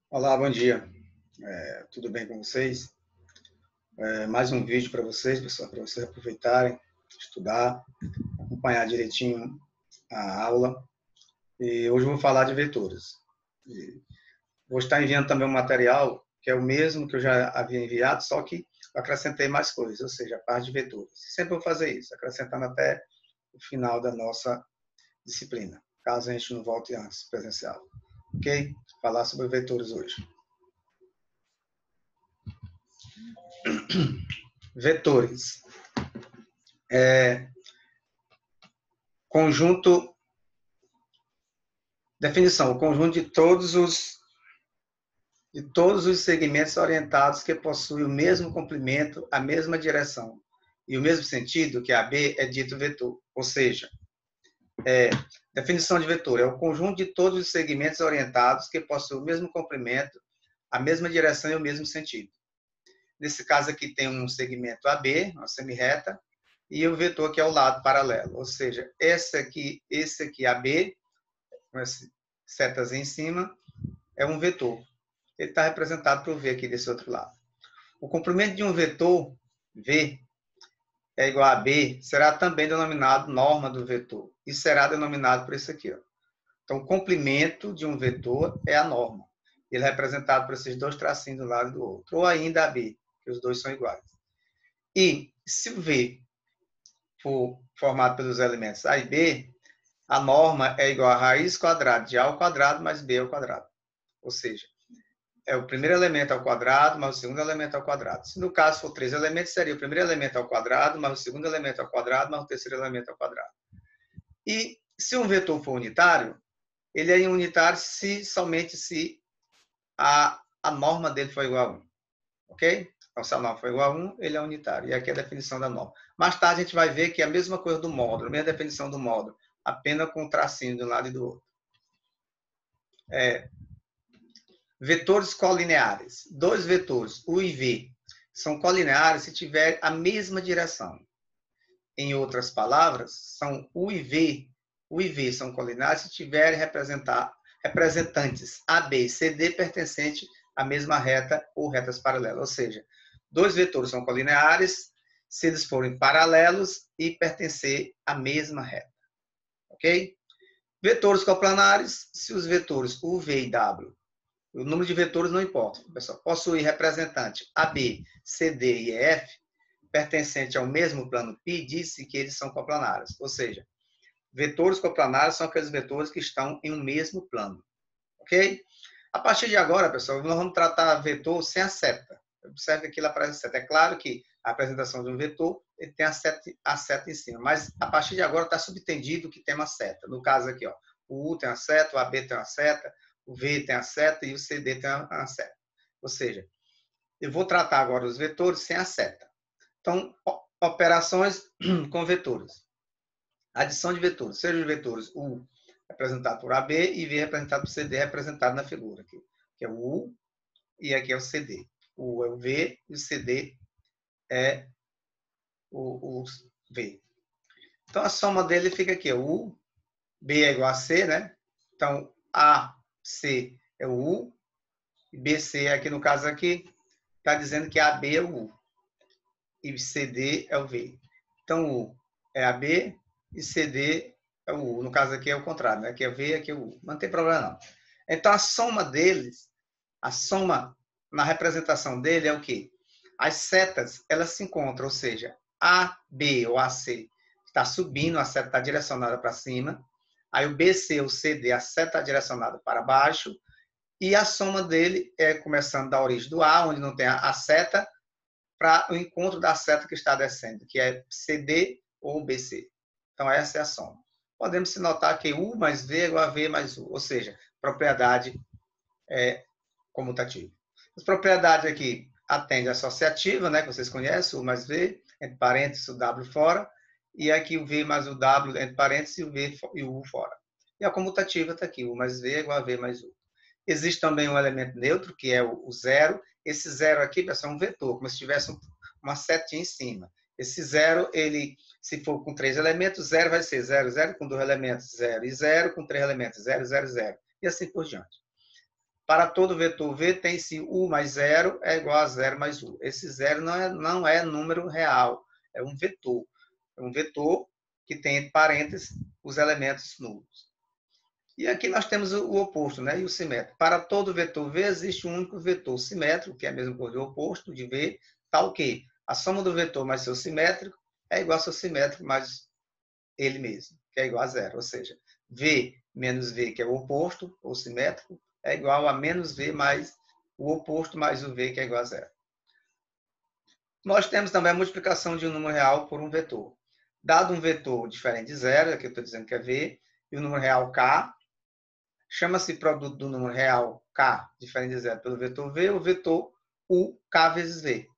Olá, bom dia. Tudo bem com vocês? Mais um vídeo para vocês, pessoal, para vocês aproveitarem, estudar, acompanhar direitinho a aula. E hoje eu vou falar de vetores. E vou estar enviando também um material que é o mesmo que eu já havia enviado, só que eu acrescentei mais coisas, ou seja, a parte de vetores. Sempre vou fazer isso, acrescentando até o final da nossa disciplina, caso a gente não volte antes presencial. Ok? Falar sobre vetores hoje. Vetores. Conjunto, definição, o conjunto de todos os segmentos orientados que possuem o mesmo comprimento, a mesma direção e o mesmo sentido que a B é dito vetor. Ou seja, definição de vetor é o conjunto de todos os segmentos orientados que possuem o mesmo comprimento, a mesma direção e o mesmo sentido. Nesse caso aqui tem um segmento AB, uma semirreta, e o vetor que é o lado paralelo. Ou seja, esse aqui AB, com esse setas em cima, é um vetor. Ele está representado por V aqui desse outro lado. O comprimento de um vetor, V, é igual a B, será também denominado norma do vetor. E será denominado por isso aqui. Ó. Então, o comprimento de um vetor é a norma. Ele é representado por esses dois tracinhos do lado do outro. Ou ainda a B, que os dois são iguais. E se o V for formado pelos elementos A e B, a norma é igual a raiz quadrada de A ao quadrado mais B ao quadrado. Ou seja, é o primeiro elemento ao quadrado, mais o segundo elemento ao quadrado. Se no caso for 3 elementos, seria o primeiro elemento ao quadrado, mais o segundo elemento ao quadrado, mais o terceiro elemento ao quadrado. E se um vetor for unitário, ele é unitário somente se a norma dele for igual a 1. Ok? Então, se a norma for igual a 1, ele é unitário. E aqui é a definição da norma. Mais tarde, a gente vai ver que é a mesma coisa do módulo, a mesma definição do módulo, apenas com um tracinho de um lado e do outro. Vetores colineares. Dois vetores, U e V, são colineares se tiver a mesma direção. Em outras palavras, são U e V são colineares se tiverem representantes A, B e C, D pertencentes à mesma reta ou retas paralelas. Ou seja, dois vetores são colineares se eles forem paralelos e pertencer à mesma reta. Ok? Vetores coplanares, se os vetores U, V e W, o número de vetores não importa, pessoal, possuir representante AB, CD e EF, pertencente ao mesmo plano π, diz-se que eles são coplanares. Ou seja, vetores coplanares são aqueles vetores que estão em um mesmo plano. Ok? A partir de agora, pessoal, nós vamos tratar vetor sem a seta. Observe que aqui ele aparece a seta. É claro que a apresentação de um vetor ele tem a seta em cima, mas a partir de agora está subentendido que tem uma seta. No caso aqui, ó, o U tem uma seta, o AB tem uma seta, o V tem a seta e o CD tem uma seta. Ou seja, eu vou tratar agora os vetores sem a seta. Então, operações com vetores. Adição de vetores. Seja os vetores U representado por AB e V representado por CD, representado na figura aqui. Que é o U e aqui é o CD. O U é o V e o CD é o V. Então, a soma dele fica aqui. O U, B é igual a C, né? Então, AC é o U e BC, aqui no caso aqui, está dizendo que AB é o U e CD é o V. Então, U é AB e CD é o U. No caso aqui é o contrário, né? Aqui é V, aqui é o U. Não tem problema não. Então, a soma deles, a soma na representação dele é o quê? As setas, elas se encontram, ou seja, AB ou AC está subindo, a seta está direcionada para cima. Aí o BC ou CD, a seta está direcionada para baixo. E a soma dele é começando da origem do A, onde não tem a seta, para o encontro da seta que está descendo, que é CD ou BC. Então, essa é a soma. Podemos se notar que U mais V é igual a V mais U, ou seja, propriedade comutativa. As propriedades aqui atendem a associativa, né, que vocês conhecem, U mais V, entre parênteses, o W fora, e aqui o V mais o W, entre parênteses, e o V e o U fora. E a comutativa está aqui, U mais V é igual a V mais U. Existe também um elemento neutro, que é o zero. Esse zero aqui, pessoal, é um vetor, como se tivesse uma setinha em cima. Esse zero, ele, se for com 3 elementos, zero vai ser 0, 0, com 2 elementos, 0 e 0, com 3 elementos, 0, 0, 0. E assim por diante. Para todo vetor V, tem-se U mais 0 é igual a 0 mais U. Esse 0 não é número real, é um vetor. É um vetor que tem entre parênteses os elementos nulos. E aqui nós temos o oposto, né? E o simétrico. Para todo vetor V, existe um único vetor simétrico, que é a mesma coisa do oposto de V, tal que a soma do vetor mais seu simétrico é igual ao seu simétrico mais ele mesmo, que é igual a 0. Ou seja, V menos V, que é o oposto, ou simétrico, é igual a menos V mais o oposto mais o V, que é igual a 0. Nós temos também a multiplicação de um número real por um vetor. Dado um vetor diferente de 0, aqui eu estou dizendo que é V, e o número real K, chama-se produto do número real K, diferente de 0, pelo vetor V, o vetor U, K vezes V.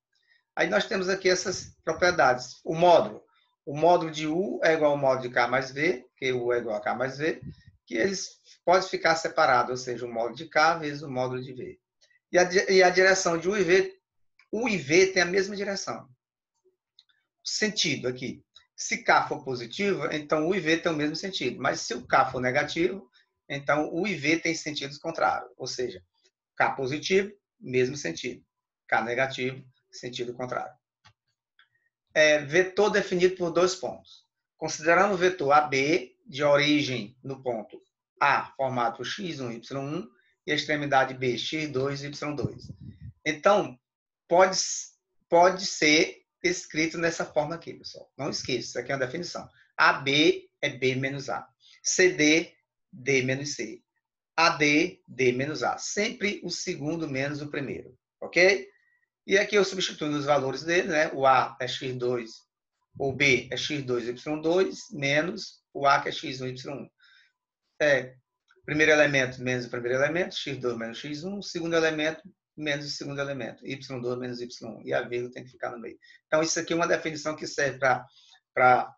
Aí nós temos aqui essas propriedades. O módulo de U é igual ao módulo de K mais V, que U é igual a K mais V, que eles podem ficar separados, ou seja, o módulo de K vezes o módulo de V. E a direção de U e V tem a mesma direção. Sentido aqui. Se K for positivo, então U e V tem o mesmo sentido. Mas se o K for negativo, então U e V tem sentidos contrários. Ou seja, K positivo, mesmo sentido. K negativo, sentido contrário. Vetor definido por dois pontos. Considerando o vetor AB, de origem no ponto A, formado por x1, y1, e a extremidade B, x2, y2. Então, pode ser escrito dessa forma aqui, pessoal. Não esqueça, isso aqui é uma definição. AB é B menos A. CD, D menos C. AD, D menos A. Sempre o segundo menos o primeiro, ok? E aqui eu substituo os valores dele, né? O A é x2, o B é x2, y2, menos o A que é x1, y1. Primeiro elemento menos o primeiro elemento, x2 menos x1, segundo elemento menos o segundo elemento, y2 menos y1. E a vírgula tem que ficar no meio. Então, isso aqui é uma definição que serve para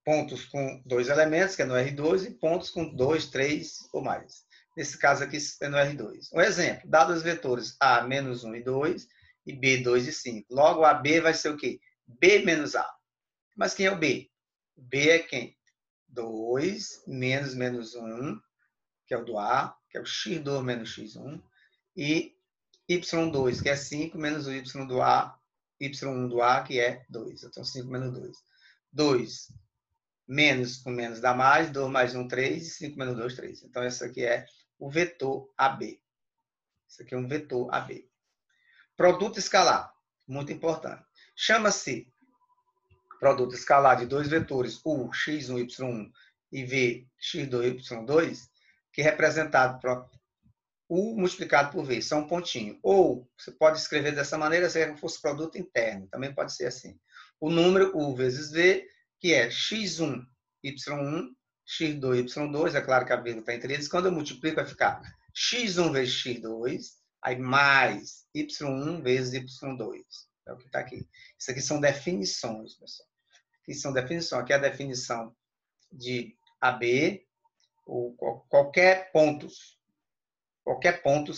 pontos com dois elementos, que é no R2, e pontos com 2, 3 ou mais. Nesse caso aqui é no R2. Um exemplo, dados os vetores A menos 1 e 2 e B 2 e 5. Logo, AB vai ser o quê? B menos A. Mas quem é o B? B é quem? 2 menos 1, que é o do A, que é o x2 menos x1, e y2, que é 5, menos o y do A, y1 do A, que é 2. Então, 5 menos 2. 2 menos com menos dá mais, 2 mais 1, 3, e 5 menos 2, 3. Então, esse aqui é o vetor AB. Isso aqui é um vetor AB. Produto escalar, muito importante. Chama-se produto escalar de dois vetores, U, x1, y1, e V, x2, y2, que é representado por U multiplicado por V, só um pontinho. Ou, você pode escrever dessa maneira, se fosse produto interno, também pode ser assim. O número U vezes V, que é x1, y1, x2, y2, é claro que a vírgula está entre eles. Quando eu multiplico, vai ficar x1 vezes x2, aí mais y1 vezes y2. É o que está aqui. Isso aqui são definições, pessoal. Isso são definições. Aqui é a definição de AB, ou qualquer pontos,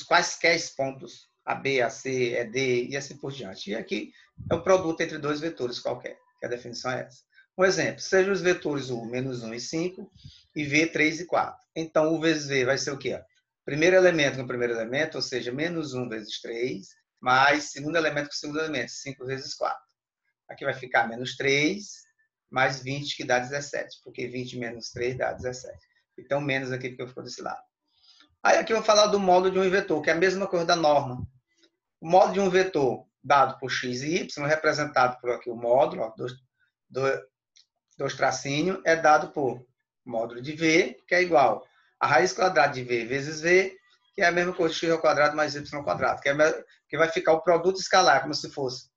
quaisquer pontos, AB, AC, ED e assim por diante. E aqui é o produto entre dois vetores qualquer, que a definição é essa. Um exemplo, sejam os vetores U, menos 1 e 5, e V, 3 e 4. Então, U vezes V vai ser o quê? Primeiro elemento com primeiro elemento, ou seja, menos 1 vezes 3, mais segundo elemento com segundo elemento, 5 vezes 4. Aqui vai ficar menos 3, mais 20, que dá 17, porque 20 menos 3 dá 17. Então, menos aqui, porque eu fico desse lado. Aí aqui eu vou falar do módulo de um vetor, que é a mesma coisa da norma. O módulo de um vetor dado por x e y, representado por aqui o módulo, ó, dois tracinhos, é dado por módulo de V, que é igual a raiz quadrada de V vezes V, que é a mesma coisa de x ao quadrado mais y ao quadrado, que vai ficar o produto escalar, como se fosse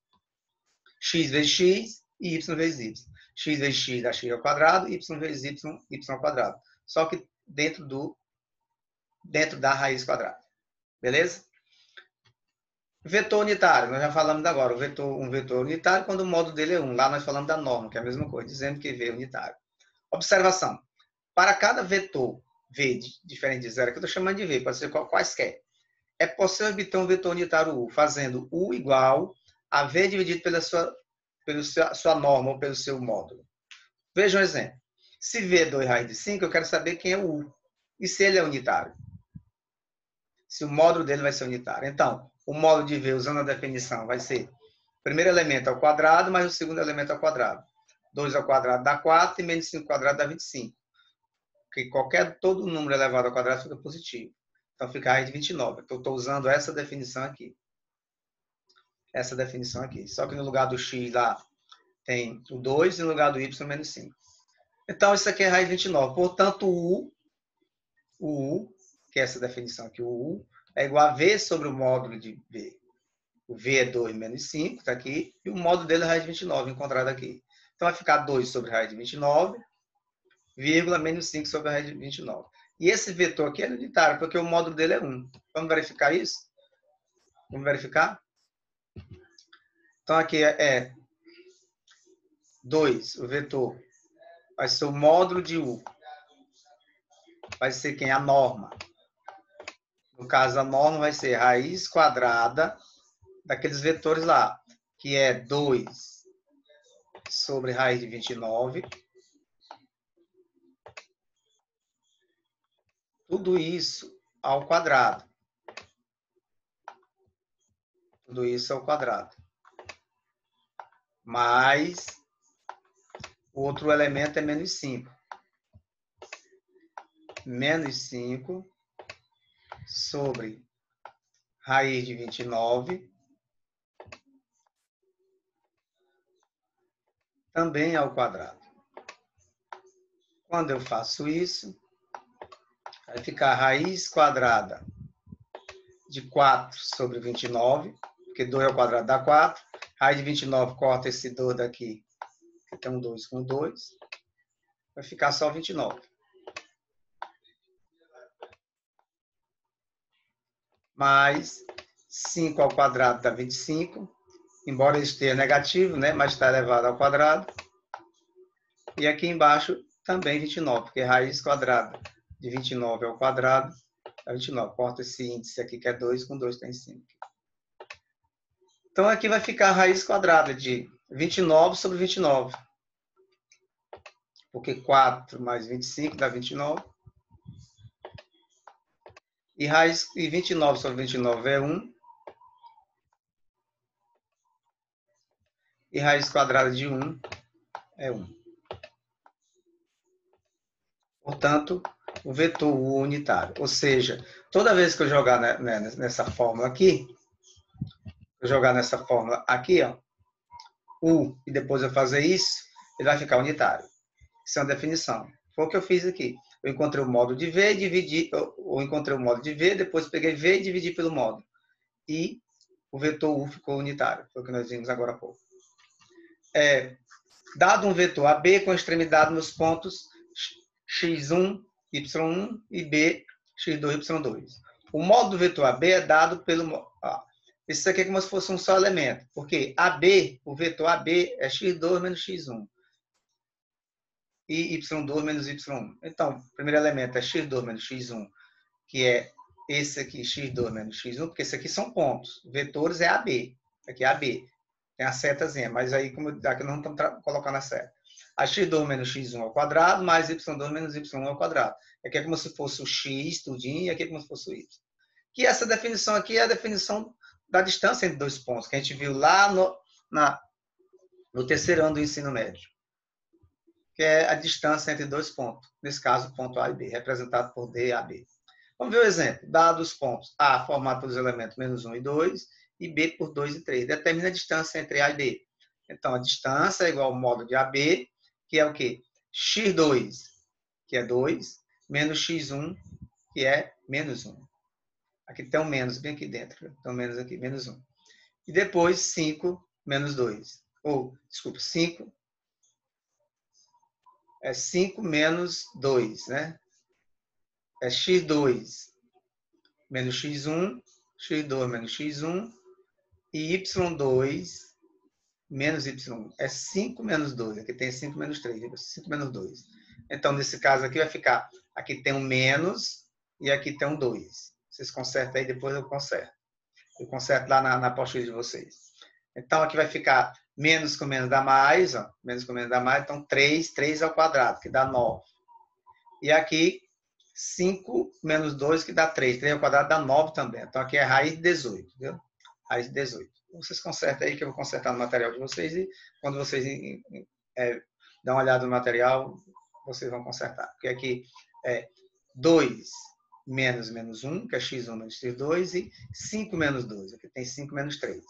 x vezes x e y vezes y. X vezes x dá x ao quadrado, y vezes y ao quadrado. Só que dentro da raiz quadrada. Beleza? Vetor unitário, nós já falamos agora. Um vetor unitário quando o módulo dele é 1. Lá nós falamos da norma, que é a mesma coisa, dizendo que V é unitário. Observação. Para cada vetor V diferente de zero, que eu estou chamando de V, pode ser quaisquer, é possível obter um vetor unitário U, fazendo U igual a V dividido pela sua norma ou pelo seu módulo. Veja um exemplo. Se V é 2 raiz de 5, eu quero saber quem é o U. E se ele é unitário? se o módulo dele vai ser unitário. Então, o módulo de V, usando a definição, vai ser o primeiro elemento ao quadrado, mais o segundo elemento ao quadrado. 2 ao quadrado dá 4 e menos 5 ao quadrado dá 25. Porque todo número elevado ao quadrado fica positivo. Então, fica a raiz de 29. Então, estou usando essa definição aqui. Essa definição aqui. Só que no lugar do x lá tem o 2 e no lugar do y menos 5. Então, isso aqui é a raiz de 29. Portanto, o U, que é essa definição aqui, o U, é igual a V sobre o módulo de V. O V é 2 menos 5, está aqui, e o módulo dele é a raiz de 29, encontrado aqui. Então, vai ficar 2 sobre a raiz de 29, vírgula, menos 5 sobre a raiz de 29. E esse vetor aqui é unitário, porque o módulo dele é 1. Vamos verificar isso? Vamos verificar? Então, aqui é 2, o vetor. Vai ser o módulo de U. Vai ser quem? A norma. No caso, a norma vai ser raiz quadrada daqueles vetores lá, que é 2 sobre raiz de 29. Tudo isso ao quadrado. Tudo isso ao quadrado. Mais o outro elemento é menos 5. Menos 5 sobre raiz de 29. Também ao quadrado. Quando eu faço isso, vai ficar raiz quadrada de 4 sobre 29, porque 2 ao quadrado dá 4. Raiz de 29 corta esse 2 daqui, que tem um 2 com 2. Vai ficar só 29. Mais 5 ao quadrado dá 25. Embora ele esteja negativo, né? Mas está elevado ao quadrado. E aqui embaixo também 29, porque raiz quadrada de 29 ao quadrado dá 29. Corta esse índice aqui, que é 2, com 2 tem 5. Então, aqui vai ficar a raiz quadrada de 29 sobre 29. Porque 4 mais 25 dá 29. E 29 sobre 29 é 1. E raiz quadrada de 1 é 1. Portanto, o vetor U unitário. Ou seja, toda vez que eu jogar nessa fórmula aqui, ó, U, e depois eu fazer isso, ele vai ficar unitário. Isso é uma definição. Foi o que eu fiz aqui. Eu encontrei o módulo de V, depois peguei V e dividi pelo módulo. E o vetor U ficou unitário. Foi o que nós vimos agora há pouco. Dado um vetor AB com extremidade nos pontos x1, y1 e b, x2, y2. O módulo do vetor AB é dado pelo... Isso aqui é como se fosse um só elemento. Porque AB, o vetor AB é x2 menos x1. E y2 menos y1. Então, o primeiro elemento é x2 menos x1, que é esse aqui, x2 menos x1, porque esse aqui são pontos. Vetores é AB. Aqui é AB. Tem a setazinha, mas aí, como aqui nós não estamos colocando a seta. A x2 menos x1 ao quadrado, mais y2 menos y1 ao quadrado. Aqui é como se fosse o x, tudinho, e aqui é como se fosse o y. Que essa definição aqui é a definição da distância entre dois pontos, que a gente viu lá no terceiro ano do ensino médio. Que é a distância entre dois pontos. Nesse caso, ponto A e B, representado por D e AB. Vamos ver o exemplo. Dados os pontos A, formado pelos elementos menos 1 e 2, e B por 2 e 3. Determina a distância entre A e B. Então, a distância é igual ao módulo de AB, que é o quê? x2, que é 2, menos x1, que é menos 1. Aqui tem um menos bem aqui dentro. Então, menos aqui, menos 1. E depois, 5 menos 2. Desculpa, 5 é 5 menos 2, né? É x2 menos x1, x2 menos x1, e y2 menos y1. É 5 menos 2. Aqui tem 5 menos 3. 5 menos 2. Então, nesse caso aqui, vai ficar... Aqui tem um menos e aqui tem um 2. Vocês consertam aí, depois eu conserto. Eu conserto lá na apostila de vocês. Então, aqui vai ficar menos com menos dá mais. Ó, menos com menos dá mais. Então, 3 ao quadrado, que dá 9. E aqui, 5 menos 2, que dá 3. 3 ao quadrado dá 9 também. Então, aqui é raiz de 18, viu? Raiz de 18. Vocês consertam aí, que eu vou consertar no material de vocês. E quando vocês dão uma olhada no material, vocês vão consertar. Porque aqui é 2 menos 1, que é x1 menos x2, e 5 menos 2. Aqui tem 5 menos 3.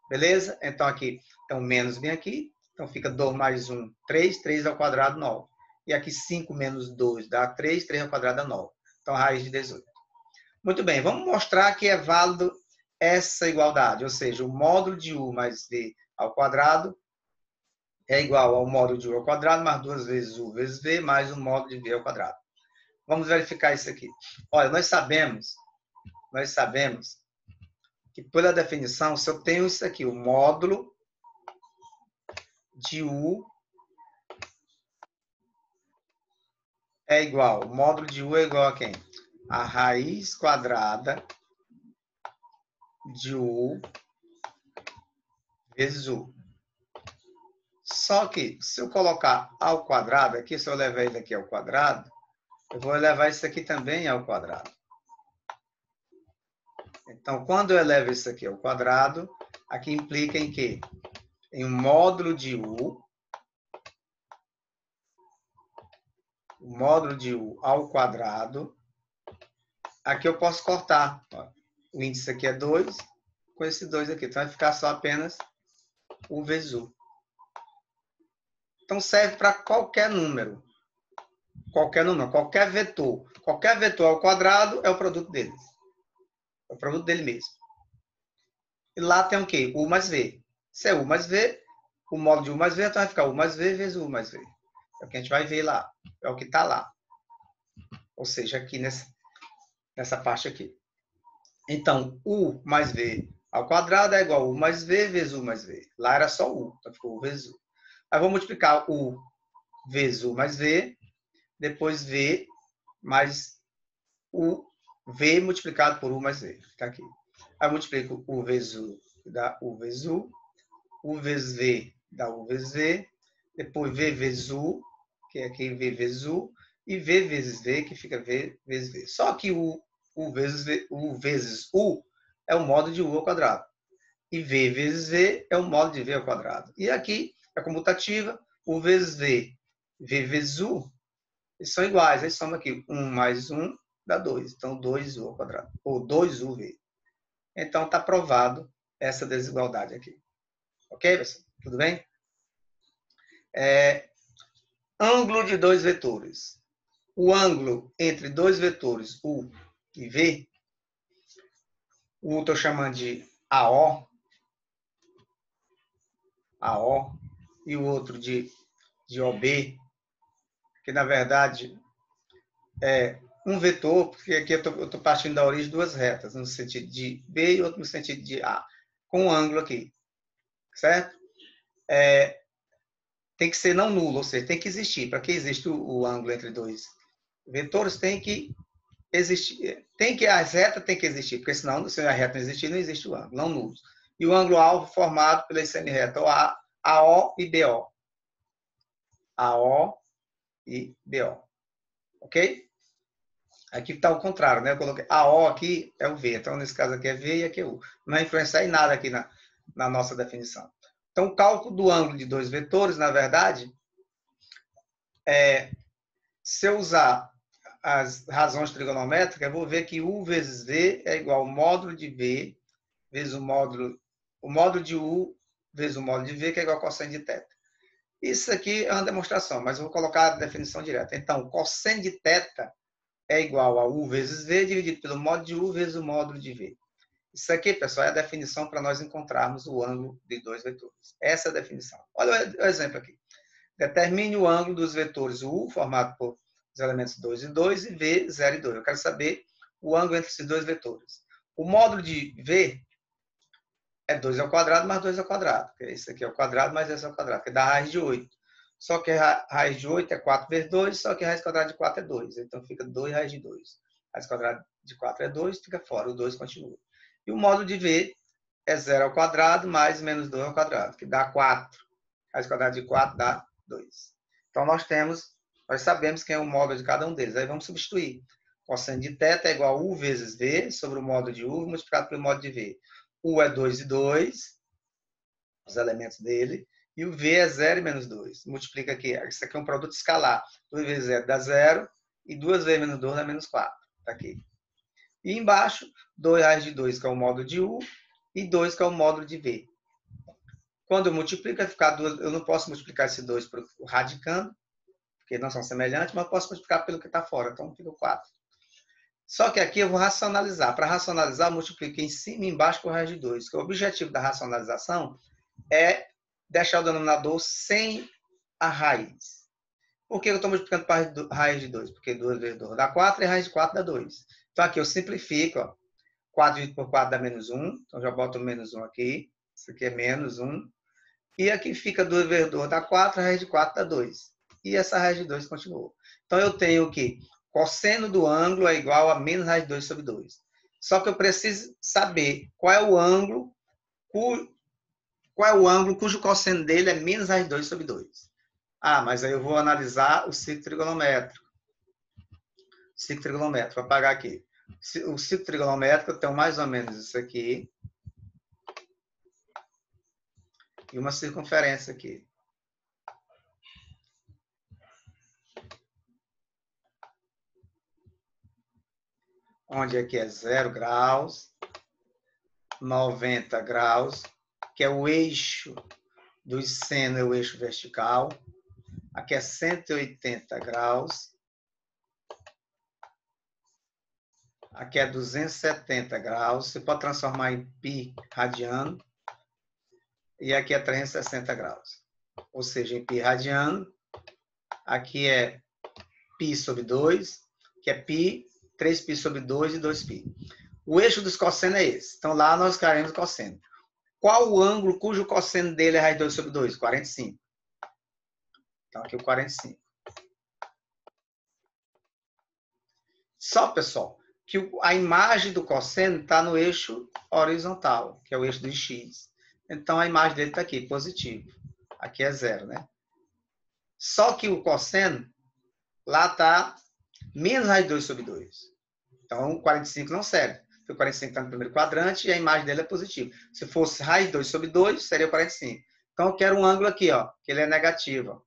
Beleza? Então, aqui, então, menos bem aqui. Então, fica 2 mais 1, 3. 3 ao quadrado, 9. E aqui 5 menos 2 dá 3. 3 ao quadrado dá 9. Então, raiz de 18. Muito bem, vamos mostrar que é válido essa igualdade. Ou seja, o módulo de u mais v ao quadrado é igual ao módulo de u ao quadrado mais 2 vezes u vezes v mais o módulo de v ao quadrado. Vamos verificar isso aqui. Olha, nós sabemos que pela definição, se eu tenho isso aqui, o módulo de u é igual, o módulo de u é igual a quem? A raiz quadrada de u vezes u. Só que, se eu colocar ao quadrado aqui, se eu levar ele aqui ao quadrado, eu vou levar isso aqui também ao quadrado. Então, quando eu elevo isso aqui ao quadrado, aqui implica em quê? Em um módulo de u, o módulo de u ao quadrado. Aqui eu posso cortar. O índice aqui é 2, com esse 2 aqui. Então, vai ficar só apenas u vezes u. Então, serve para qualquer número. Qualquer número, qualquer vetor. Qualquer vetor ao quadrado é o produto deles. É o produto dele mesmo. E lá tem o quê? U mais V. Se é U mais V, o módulo de U mais V, então vai ficar U mais V vezes U mais V. É o que a gente vai ver lá. É o que está lá. Ou seja, aqui nessa parte aqui. Então, U mais V ao quadrado é igual a U mais V vezes U mais V. Lá era só U. Então ficou U vezes U. Aí vou multiplicar U vezes U mais V. Depois V mais U. V multiplicado por U mais V. Está aqui. Aí eu multiplico U vezes U, dá U vezes U. U vezes V dá U vezes V. Depois V vezes U, que é aqui V vezes U. E V vezes V, que fica V vezes V. Só que U vezes U é o módulo de U ao quadrado. E V vezes V é o módulo de V ao quadrado. E aqui é comutativa. U vezes V, V vezes U, eles são iguais. Aí soma aqui 1 mais 1 dá 2. Então, 2U ao quadrado. Ou 2UV. Então, está provado essa desigualdade aqui. Ok, pessoal? Tudo bem? Ângulo de dois vetores. O ângulo entre dois vetores, U e V, o estou chamando de AO, e o outro de OB, que na verdade é um vetor, porque aqui eu estou partindo da origem de duas retas, no sentido de B e outro no sentido de A, com um ângulo aqui, certo? Tem que ser não nulo, ou seja, tem que existir. Para que existe o ângulo entre dois vetores, tem que existir. As retas tem que existir, porque senão, se a reta não existir, não existe o ângulo, não nulo. E o ângulo alvo formado pela semi-reta, AO e BO. AO e BO. Ok? Aqui está o contrário, né? Eu coloquei AO aqui é o V. Então, nesse caso aqui é V e aqui é U. Não vai influenciar em nada aqui na nossa definição. Então, o cálculo do ângulo de dois vetores, na verdade, se eu usar as razões trigonométricas, eu vou ver que U vezes V é igual ao módulo de V vezes o módulo de U vezes o módulo de V, que é igual ao cosseno de θ. Isso aqui é uma demonstração, mas eu vou colocar a definição direta. Então, o cosseno de θ é igual a U vezes V dividido pelo módulo de U vezes o módulo de V. Isso aqui, pessoal, é a definição para nós encontrarmos o ângulo de dois vetores. Essa é a definição. Olha o exemplo aqui. Determine o ângulo dos vetores U, formado por os elementos 2 e 2, e V, 0 e 2. Eu quero saber o ângulo entre esses dois vetores. O módulo de V é 2 ao quadrado mais 2 ao quadrado. Esse aqui é o quadrado mais esse é o quadrado, que dá raiz de 8. Só que a raiz de 8 é 4 vezes 2, só que a raiz quadrada de 4 é 2. Então, fica 2 raiz de 2. A raiz quadrada de 4 é 2, fica fora. O 2 continua. E o módulo de V é 0 ao quadrado mais menos 2 ao quadrado, que dá 4. A raiz quadrada de 4 dá 2. Então, nós sabemos quem é o módulo de cada um deles. Aí vamos substituir. Cosseno de θ é igual a U vezes V sobre o módulo de U multiplicado pelo módulo de V. U é 2 e 2, os elementos dele, e o V é 0 e menos 2. Multiplica aqui. Isso aqui é um produto escalar. 2 vezes 0 dá 0, e 2 vezes menos 2 dá menos 4. Está aqui. E embaixo, 2 raiz de 2, que é o módulo de U, e 2, que é o módulo de V. Quando eu multiplico, vai ficar 2. Eu não posso multiplicar esse 2 por radicando, porque não são semelhantes, mas eu posso multiplicar pelo que está fora. Então, fica 4. Só que aqui eu vou racionalizar. Para racionalizar, eu multiplico em cima e embaixo por raiz de 2. Que o objetivo da racionalização é deixar o denominador sem a raiz. Por que eu estou multiplicando para raiz de 2? Porque 2 vezes 2 dá 4 e raiz de 4 dá 2. Então, aqui eu simplifico. Ó. 4 dividido por 4 dá menos 1. Então, já boto menos 1 aqui. Isso aqui é menos 1. E aqui fica 2 vezes 2 dá 4, a raiz de 4 dá 2. E essa raiz de 2 continua. Então, eu tenho que cosseno do ângulo é igual a menos raiz de 2 sobre 2. Só que eu preciso saber qual é o ângulo cujo cosseno dele é menos raiz de 2 sobre 2. Ah, mas aí eu vou analisar o ciclo trigonométrico. Ciclo trigonométrico, vou apagar aqui. O ciclo trigonométrico eu tenho mais ou menos isso aqui. E uma circunferência aqui. Onde aqui é 0 graus, 90 graus, que é o eixo do seno, é o eixo vertical. Aqui é 180 graus. Aqui é 270 graus. Você pode transformar em π radiano. E aqui é 360 graus. Ou seja, em π radiano. Aqui é π sobre 2, que é π, 3π sobre 2 e 2π. O eixo dos cossenos é esse. Então, lá nós queremos o cosseno. Qual o ângulo cujo cosseno dele é raiz de 2 sobre 2? 45. Então, aqui o 45. Só, pessoal, que a imagem do cosseno está no eixo horizontal, que é o eixo do x. Então, a imagem dele está aqui, positivo. Aqui é 0, né? Só que o cosseno, lá está menos raiz de 2 sobre 2. Então, o 45 não serve. Porque o 45 está no primeiro quadrante e a imagem dele é positiva. Se fosse raiz de 2 sobre 2, seria o 45. Então, eu quero um ângulo aqui, ó, que ele é negativo.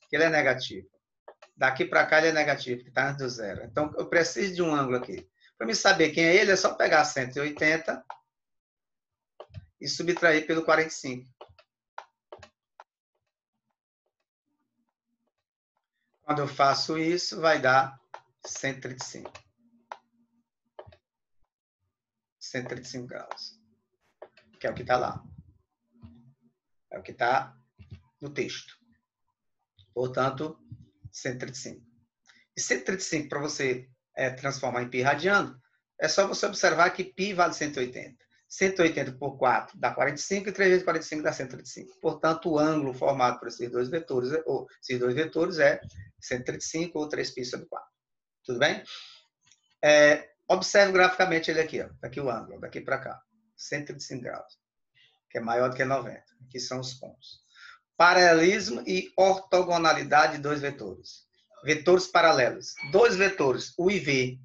Que ele é negativo. Daqui para cá ele é negativo, que está antes do zero. Então, eu preciso de um ângulo aqui. Para me saber quem é ele, é só pegar 180 e subtrair pelo 45. Quando eu faço isso, vai dar 135. 135 graus. Que é o que está lá. É o que está no texto. Portanto, 135. E 135, para você transformar em π radiano, é só você observar que π vale 180. 180 por 4 dá 45 e 3 vezes 45 dá 135. Portanto, o ângulo formado por esses dois vetores, é 135 ou 3π sobre 4. Tudo bem? Observe graficamente ele aqui. Ó. Aqui o ângulo, daqui para cá. 135 graus. Que é maior do que 90. Aqui são os pontos. Paralelismo e ortogonalidade de dois vetores. Vetores paralelos. Dois vetores, U e V,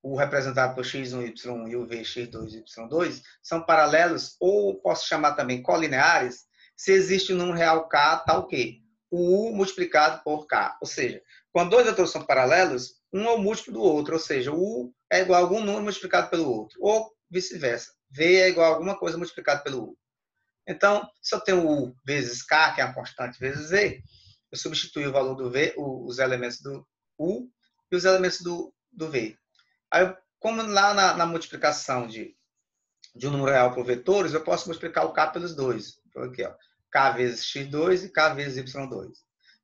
o representado por x1, y1 e o v, x2, y2, são paralelos, ou posso chamar também colineares, se existe um número real k, tal que o U multiplicado por k. Ou seja, quando dois vetores são paralelos, um é o múltiplo do outro, ou seja, o U é igual a algum número multiplicado pelo outro, ou vice-versa. V é igual a alguma coisa multiplicada pelo U. Então, se eu tenho U vezes K, que é uma constante, vezes V, eu substituo o valor do V, os elementos do U e os elementos do V. Aí, como lá na multiplicação de um número real por vetores, eu posso multiplicar o K pelos dois. Então, aqui, ó, K vezes X2 e K vezes Y2.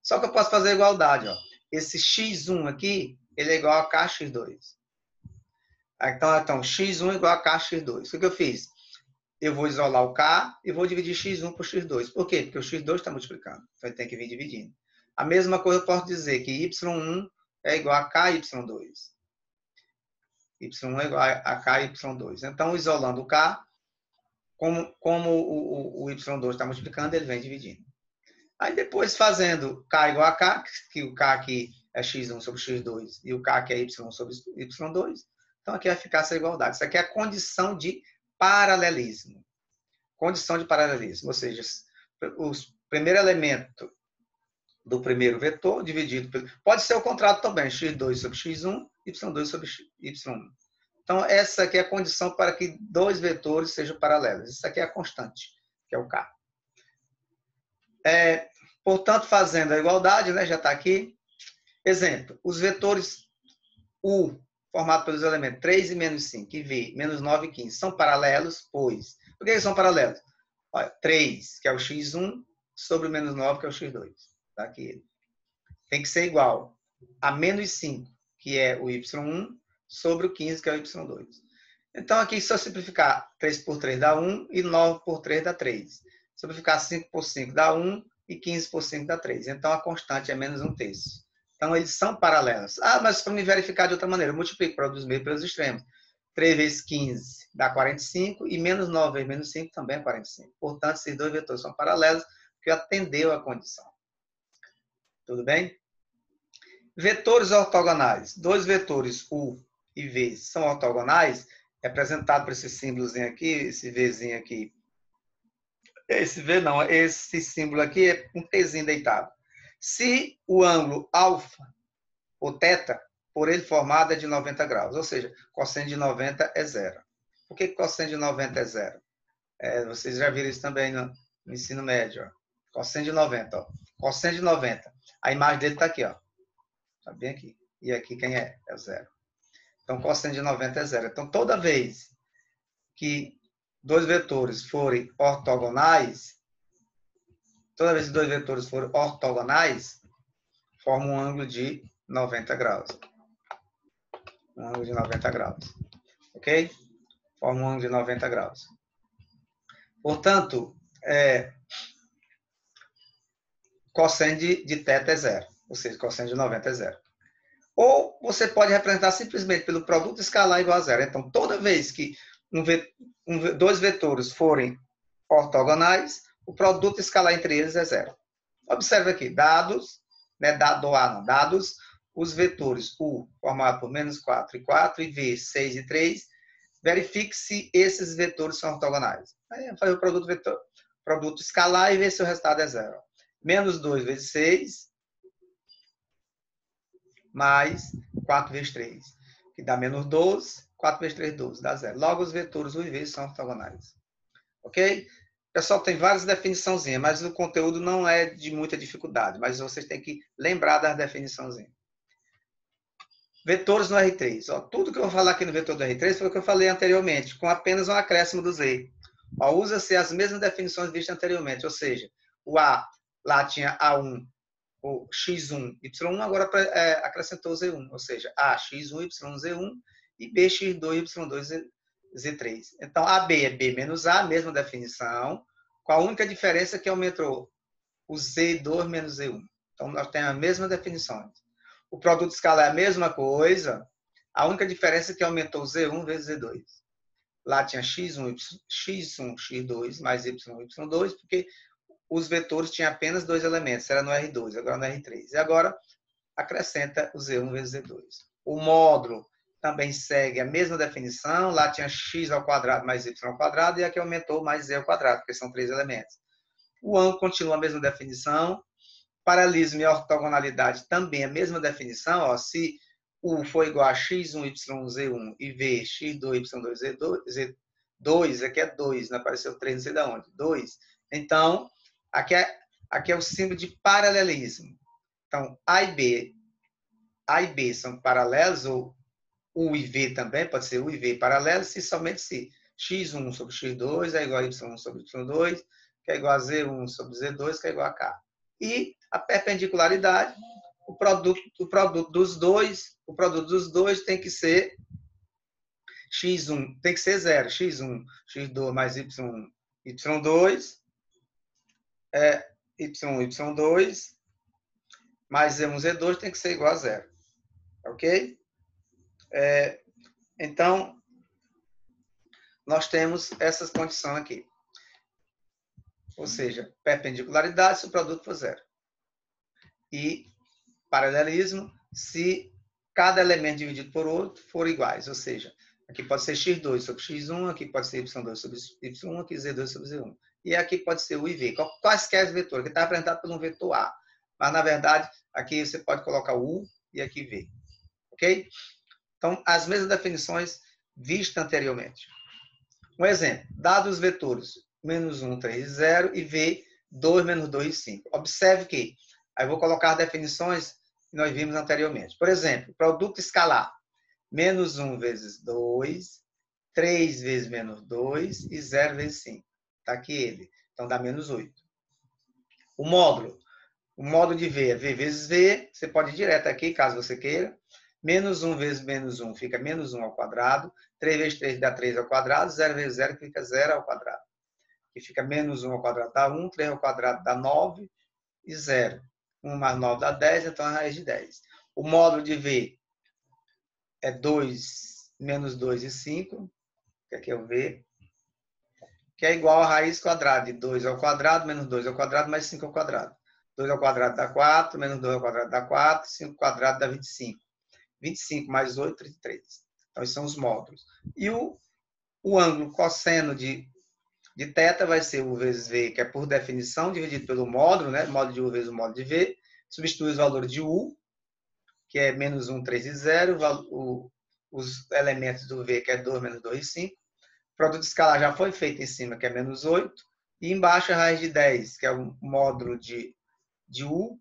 Só que eu posso fazer a igualdade. Ó. Esse X1 aqui, ele é igual a KX2. Então, X1 é igual a KX2. O que eu fiz? Eu vou isolar o K e vou dividir X1 por X2. Por quê? Porque o X2 está multiplicando. Então, ele tem que vir dividindo. A mesma coisa eu posso dizer que Y1 é igual a KY2. Y1 é igual a KY2. Então, isolando o K, como o Y2 está multiplicando, ele vem dividindo. Aí, depois, fazendo K igual a K, que o K aqui é x1 sobre x2 e o k, que é y sobre y2, então aqui vai ficar essa igualdade. Isso aqui é a condição de paralelismo. Condição de paralelismo, ou seja, o primeiro elemento do primeiro vetor dividido pelo... Pode ser o contrário também, x2 sobre x1, y2 sobre y1. Então, essa aqui é a condição para que dois vetores sejam paralelos. Isso aqui é a constante, que é o k. Portanto, fazendo a igualdade, né, já está aqui. Exemplo, os vetores U, formado pelos elementos 3 e menos 5, e V, menos 9 e 15, são paralelos, pois... Por que eles são paralelos? Olha, 3, que é o x1, sobre o menos 9, que é o x2. Tá aqui. Tem que ser igual a menos 5, que é o y1, sobre o 15, que é o y2. Então, aqui, se eu simplificar 3 por 3 dá 1 e 9 por 3 dá 3. Simplificar 5 por 5 dá 1 e 15 por 5 dá 3. Então, a constante é menos 1/3. Então, eles são paralelos. Ah, mas para me verificar de outra maneira, eu multiplico para os meios pelos extremos. 3 vezes 15 dá 45 e menos 9 vezes menos 5 também é 45. Portanto, esses dois vetores são paralelos, porque atendeu a condição. Tudo bem? Vetores ortogonais. Dois vetores U e V são ortogonais, representado por esse símbolozinho aqui, esse Vzinho aqui. Esse V não, esse símbolo aqui é um Tzinho deitado. Se o ângulo alfa, ou θ, por ele formado é de 90 graus, ou seja, cosseno de 90 é zero. Por que cosseno de 90 é zero? Vocês já viram isso também no ensino médio. Ó. Cosseno de 90. Ó. Cosseno de 90. A imagem dele está aqui. Está bem aqui. E aqui quem é? É zero. Então, cosseno de 90 é zero. Então, toda vez que dois vetores forem ortogonais, formam um ângulo de 90 graus. Um ângulo de 90 graus. Ok? Forma um ângulo de 90 graus. Portanto, cosseno de θ é zero. Ou seja, cosseno de 90 é zero. Ou você pode representar simplesmente pelo produto escalar igual a zero. Então, toda vez que dois vetores forem ortogonais, o produto escalar entre eles é zero. Observe aqui, dados, os vetores U, formado por menos 4 e 4, e V, 6 e 3, verifique se esses vetores são ortogonais. Aí eu fazer o produto escalar e ver se o resultado é zero. Menos 2 vezes 6, mais 4 vezes 3, que dá menos 12. 4 vezes 3, 12, dá zero. Logo, os vetores U e V são ortogonais. Ok? Pessoal, tem várias definiçãozinhas, mas o conteúdo não é de muita dificuldade, mas vocês têm que lembrar das definiçãozinhas. Vetores no R3. Ó, tudo que eu vou falar aqui no vetor do R3 foi o que eu falei anteriormente, com apenas um acréscimo do Z. Usa-se as mesmas definições vistas anteriormente, ou seja, o A lá tinha A1, o x1, y1, agora acrescentou Z1, ou seja, A, x1, y1, Z1 e B, x2, y2, Z3. Então, AB é B menos A, mesma definição, com a única diferença que aumentou o Z2 menos Z1. Então, nós temos a mesma definição. O produto escalar é a mesma coisa, a única diferença é que aumentou Z1 vezes Z2. Lá tinha x1, x2, mais y, y2, porque os vetores tinham apenas dois elementos, era no R2, agora no R3. E agora acrescenta o Z1 vezes Z2. O módulo também segue a mesma definição, lá tinha x ao quadrado mais y ao quadrado, e aqui aumentou mais z ao quadrado, porque são três elementos. O ângulo continua a mesma definição, paralelismo e ortogonalidade também a mesma definição, ó, se U for igual a x1, y1, z1 e v, x2, y2, z2, aqui é 2, não apareceu 3, não sei de onde, 2. Então, aqui é o símbolo de paralelismo. Então, A e B são paralelos, ou U e V também, pode ser U e V paralelos, se somente se x1 sobre x2 é igual a y1 sobre y2, que é igual a z1 sobre z2, que é igual a k. E a perpendicularidade, o produto dos dois tem que ser x1, tem que ser zero, x1, x2 mais y1, y2, y2 mais z1, z2 tem que ser igual a zero. Ok? Então, nós temos essas condições aqui. Ou seja, perpendicularidade se o produto for zero. E paralelismo, se cada elemento dividido por outro for iguais, ou seja, aqui pode ser x2 sobre x1, aqui pode ser y2 sobre y1, aqui z2 sobre z1. E aqui pode ser u e v. Quaisquer vetores, que está representado por um vetor A. Mas, na verdade, aqui você pode colocar u e aqui v. Ok? Então, as mesmas definições vistas anteriormente. Um exemplo, dados os vetores menos 1, 3 e 0 e v, 2, menos 2 e 5. Observe que, aí eu vou colocar as definições que nós vimos anteriormente. Por exemplo, produto escalar, menos 1 vezes 2, 3 vezes menos 2 e 0 vezes 5. Está aqui ele. Então, dá menos 8. O módulo de v é v vezes v. Você pode ir direto aqui, caso você queira. Menos 1 vezes menos 1 fica menos 1 ao quadrado. 3 vezes 3 dá 3 ao quadrado. 0 vezes 0 fica 0 ao quadrado. Que fica menos 1 ao quadrado dá 1. 3 ao quadrado dá 9 e 0. 1 mais 9 dá 10, então é a raiz de 10. O módulo de v é 2, menos 2 e 5, que aqui é o v, que é igual a raiz quadrada de 2 ao quadrado, menos 2 ao quadrado, mais 5 ao quadrado. 2 ao quadrado dá 4, menos 2 ao quadrado dá 4, 5 ao quadrado dá 25. 25 mais 8, 33. Então, esses são os módulos. E o ângulo cosseno de θ vai ser u vezes v, que é por definição, dividido pelo módulo, né? Módulo de u vezes o módulo de v. Substitui os valores de u, que é menos 1, 3 e 0. Os elementos do v, que é 2, menos 2 e 5. O produto escalar já foi feito em cima, que é menos 8. E embaixo a raiz de 10, que é o módulo de u.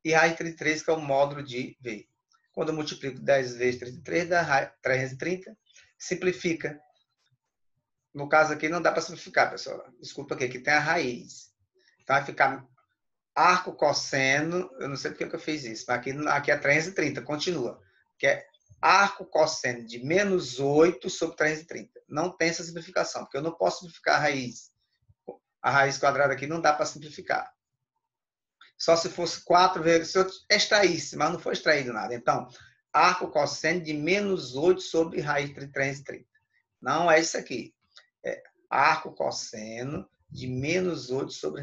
E raiz de 33, que é o módulo de v. Quando eu multiplico 10 vezes 33, dá 330. Simplifica. No caso aqui não dá para simplificar, pessoal. Desculpa aqui tem a raiz. Então vai ficar arco cosseno, eu não sei porque que eu fiz isso, mas aqui é 330, continua. Que é arco cosseno de menos 8 sobre 330. Não tem essa simplificação, porque eu não posso simplificar a raiz. A raiz quadrada aqui não dá para simplificar. Só se fosse 4 vezes, se eu extraísse, mas não foi extraído nada. Então, arco cosseno de menos 8 sobre raiz de 330. Não é isso aqui. É arco cosseno de menos 8 sobre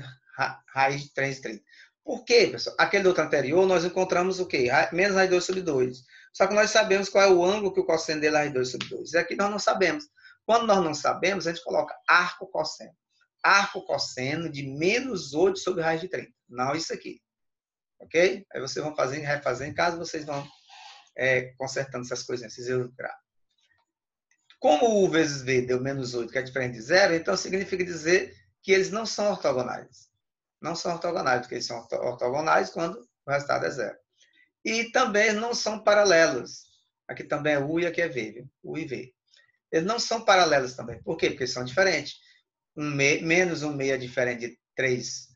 raiz de 330. Por quê, pessoal? Aquele do outro anterior, nós encontramos o quê? Menos raiz de 2 sobre 2. Só que nós sabemos qual é o ângulo que o cosseno dele é raiz de 2 sobre 2. E aqui nós não sabemos. Quando nós não sabemos, a gente coloca arco cosseno. Arco cosseno de menos 8 sobre raiz de 30. Não isso aqui. Ok? Aí vocês vão fazer e refazer em casa, vocês vão consertando essas coisinhas, esses erros gráficos. Como u vezes v deu menos 8, que é diferente de 0, então significa dizer que eles não são ortogonais. Não são ortogonais, porque eles são ortogonais quando o resultado é 0. E também não são paralelos. Aqui também é u e aqui é v, viu? U e v. Eles não são paralelos também. Por quê? Porque eles são diferentes. Menos 1 meio é diferente de 3.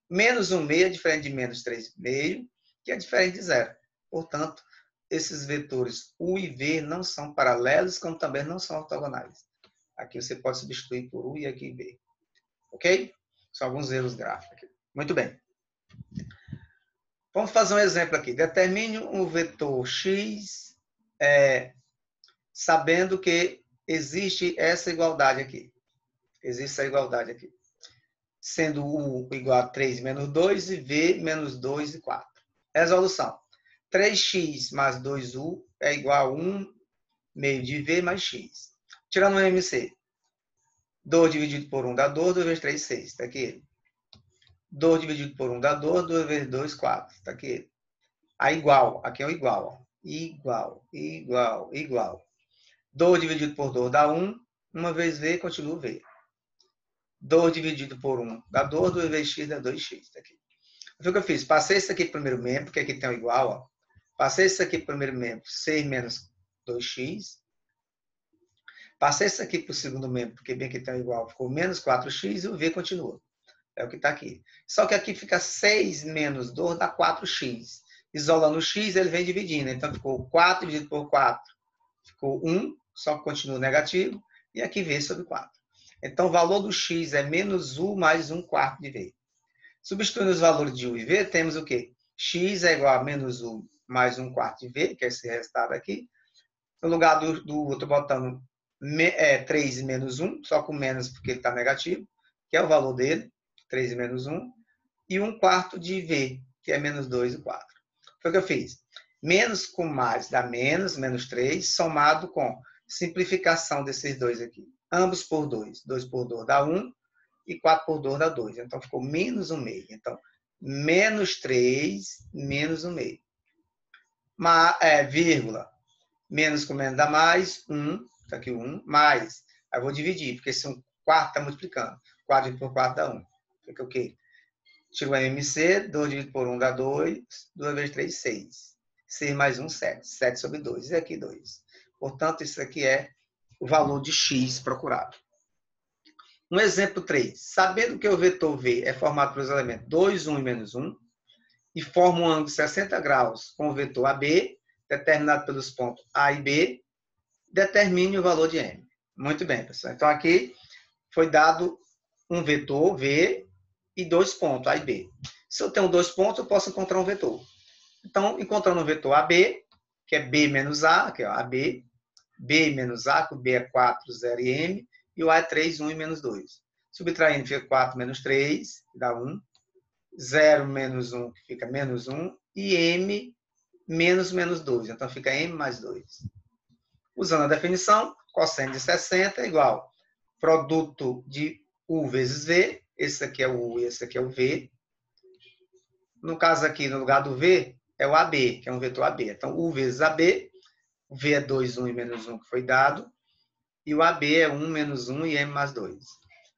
Menos 1 meio é diferente de menos 3,5, que é diferente de 0. Portanto, esses vetores u e v não são paralelos, como também não são ortogonais. Aqui você pode substituir por u e aqui v. Ok? São alguns erros gráficos. Muito bem. Vamos fazer um exemplo aqui. Determine um vetor x sabendo que existe essa igualdade aqui. Existe essa igualdade aqui. Sendo u igual a 3 menos 2 e v menos 2 e 4. Resolução. 3x mais 2u é igual a 1 meio de v mais x. Tirando o MC. 2 dividido por 1 dá 2, 2 vezes 3, 6. Está aqui ele. 2 dividido por 1 dá 2, 2 vezes 2, 4. Está aqui ele. A igual. Aqui é o igual. Ó. Igual, igual, igual. 2 dividido por 2 dá 1. 1 vezes v, continua v. 2 dividido por 1 dá 2, 2 vezes x dá 2x. Tá aqui. O que eu fiz? Passei isso aqui para o primeiro membro, porque aqui tem o igual. Ó. Passei isso aqui para o primeiro membro, 6 menos 2x. Passei isso aqui para o segundo membro, porque bem que tem o igual, ficou menos 4x e o v continua. É o que está aqui. Só que aqui fica 6 menos 2 dá 4x. Isolando o x, ele vem dividindo. Então, ficou 4 dividido por 4. Ficou 1, só que continua negativo. E aqui v sobre 4. Então, o valor do x é menos u mais 1/4 de v. Substituindo os valores de u e v, temos o quê? X é igual a menos u mais 1/4 de v, que é esse resultado aqui. No lugar do eu estou botando 3 menos 1, só com menos porque ele está negativo, que é o valor dele, 3 menos 1. E 1/4 de v, que é menos 2 e 4. Foi o que eu fiz. Menos com mais dá menos, menos 3, somado com simplificação desses dois aqui. Ambos por 2. 2 por 2 dá 1 e 4 por 2 dá 2. Então, ficou menos 1 meio. Então, menos 3, menos 1 meio. Vírgula. Menos com menos dá mais, 1. Está aqui 1. Mais. Aí eu vou dividir, porque esse 1 quarto está multiplicando. 4 por 4 dá 1. Fica o quê? Tira o MC, 2 dividido por 1 dá 2. 2 vezes 3, 6. 6 mais 1, 7. 7 sobre 2. E aqui 2. Portanto, isso aqui é o valor de x procurado. Um exemplo 3. Sabendo que o vetor V é formado pelos elementos 2, 1 e menos 1, e forma um ângulo de 60 graus com o vetor AB, determinado pelos pontos A e B, determine o valor de M. Muito bem, pessoal. Então, aqui foi dado um vetor V e 2 pontos, A e B. Se eu tenho 2 pontos, eu posso encontrar um vetor. Então, encontrando um vetor AB, que é B menos A, que é AB, B menos A, que o B é 4, 0 e M, e o A é 3, 1 e menos 2. Subtraindo, fica 4 menos 3, que dá 1. 0 menos 1, que fica menos 1. E M menos menos 2. Então, fica M mais 2. Usando a definição, cosseno de 60 é igual produto de U vezes V. Esse aqui é o U e esse aqui é o V. No caso aqui, no lugar do V, é o AB, que é um vetor AB. Então, U vezes AB. O V é 2, 1 e menos 1, que foi dado. E o AB é 1 menos 1 e M mais 2.